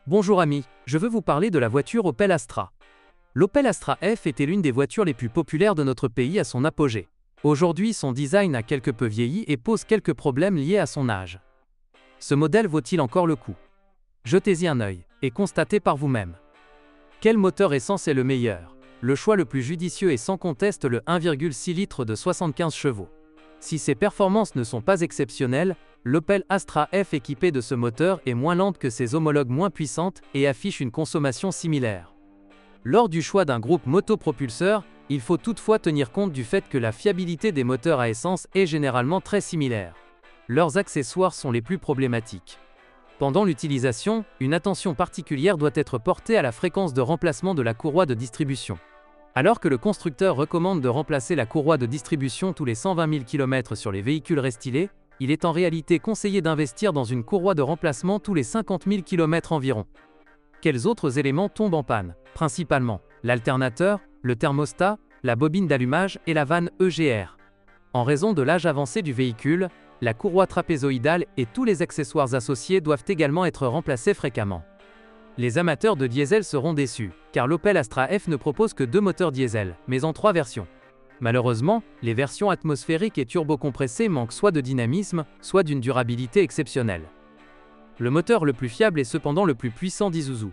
Bonjour amis, je veux vous parler de la voiture Opel Astra. L'Opel Astra F était l'une des voitures les plus populaires de notre pays à son apogée. Aujourd'hui, son design a quelque peu vieilli et pose quelques problèmes liés à son âge. Ce modèle vaut-il encore le coup? Jetez-y un œil et constatez par vous-même. Quel moteur essence est le meilleur? Le choix le plus judicieux est sans conteste le 1,6 litres de 75 chevaux. Si ses performances ne sont pas exceptionnelles, l'Opel Astra F équipée de ce moteur est moins lente que ses homologues moins puissantes et affiche une consommation similaire. Lors du choix d'un groupe motopropulseur, il faut toutefois tenir compte du fait que la fiabilité des moteurs à essence est généralement très similaire. Leurs accessoires sont les plus problématiques. Pendant l'utilisation, une attention particulière doit être portée à la fréquence de remplacement de la courroie de distribution. Alors que le constructeur recommande de remplacer la courroie de distribution tous les 120 000 km sur les véhicules restylés, il est en réalité conseillé d'investir dans une courroie de remplacement tous les 50 000 km environ. Quels autres éléments tombent en panne? Principalement, l'alternateur, le thermostat, la bobine d'allumage et la vanne EGR. En raison de l'âge avancé du véhicule, la courroie trapézoïdale et tous les accessoires associés doivent également être remplacés fréquemment. Les amateurs de diesel seront déçus, car l'Opel Astra F ne propose que 2 moteurs diesel, mais en 3 versions. Malheureusement, les versions atmosphériques et turbocompressées manquent soit de dynamisme, soit d'une durabilité exceptionnelle. Le moteur le plus fiable est cependant le plus puissant d'Isuzu.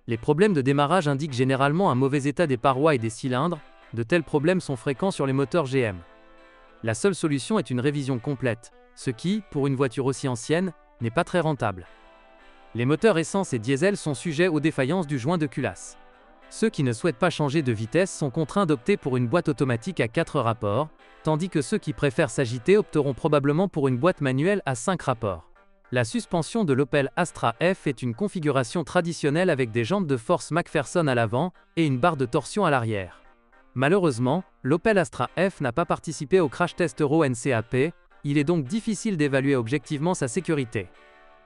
Les problèmes de démarrage indiquent généralement un mauvais état des parois et des cylindres, de tels problèmes sont fréquents sur les moteurs GM. La seule solution est une révision complète, ce qui, pour une voiture aussi ancienne, n'est pas très rentable. Les moteurs essence et diesel sont sujets aux défaillances du joint de culasse. Ceux qui ne souhaitent pas changer de vitesse sont contraints d'opter pour une boîte automatique à 4 rapports, tandis que ceux qui préfèrent s'agiter opteront probablement pour une boîte manuelle à 5 rapports. La suspension de l'Opel Astra F est une configuration traditionnelle avec des jantes de force McPherson à l'avant et une barre de torsion à l'arrière. Malheureusement, l'Opel Astra F n'a pas participé au crash test Euro NCAP, il est donc difficile d'évaluer objectivement sa sécurité.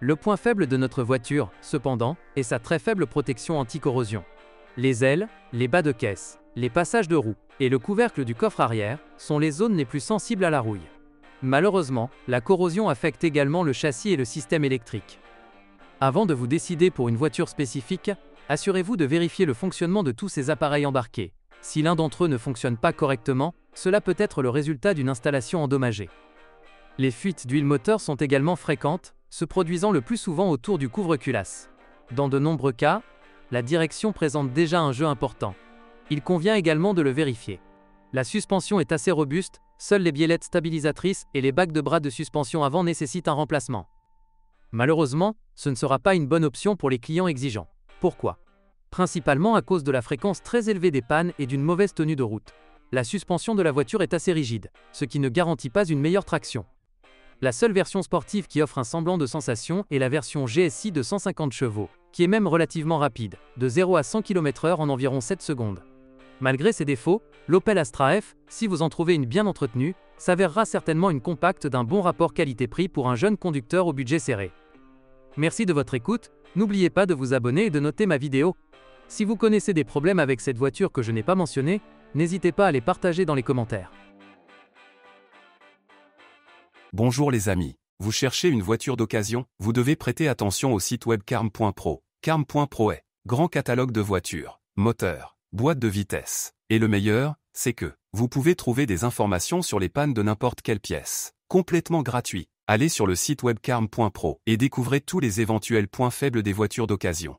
Le point faible de notre voiture, cependant, est sa très faible protection anti-corrosion. Les ailes, les bas de caisse, les passages de roues et le couvercle du coffre arrière sont les zones les plus sensibles à la rouille. Malheureusement, la corrosion affecte également le châssis et le système électrique. Avant de vous décider pour une voiture spécifique, assurez-vous de vérifier le fonctionnement de tous ces appareils embarqués. Si l'un d'entre eux ne fonctionne pas correctement, cela peut être le résultat d'une installation endommagée. Les fuites d'huile moteur sont également fréquentes, se produisant le plus souvent autour du couvre-culasse. Dans de nombreux cas, la direction présente déjà un jeu important. Il convient également de le vérifier. La suspension est assez robuste, seules les biellettes stabilisatrices et les bacs de bras de suspension avant nécessitent un remplacement. Malheureusement, ce ne sera pas une bonne option pour les clients exigeants. Pourquoi? Principalement à cause de la fréquence très élevée des pannes et d'une mauvaise tenue de route. La suspension de la voiture est assez rigide, ce qui ne garantit pas une meilleure traction. La seule version sportive qui offre un semblant de sensation est la version GSI de 150 chevaux, qui est même relativement rapide, de 0 à 100 km/h en environ 7 secondes. Malgré ses défauts, l'Opel Astra F, si vous en trouvez une bien entretenue, s'avérera certainement une compacte d'un bon rapport qualité-prix pour un jeune conducteur au budget serré. Merci de votre écoute, n'oubliez pas de vous abonner et de noter ma vidéo. Si vous connaissez des problèmes avec cette voiture que je n'ai pas mentionné, n'hésitez pas à les partager dans les commentaires. Bonjour les amis, vous cherchez une voiture d'occasion? Vous devez prêter attention au site web carm.pro. Carm.pro est grand catalogue de voitures, moteurs, boîtes de vitesse. Et le meilleur, c'est que vous pouvez trouver des informations sur les pannes de n'importe quelle pièce, complètement gratuit. Allez sur le site web carm.pro et découvrez tous les éventuels points faibles des voitures d'occasion.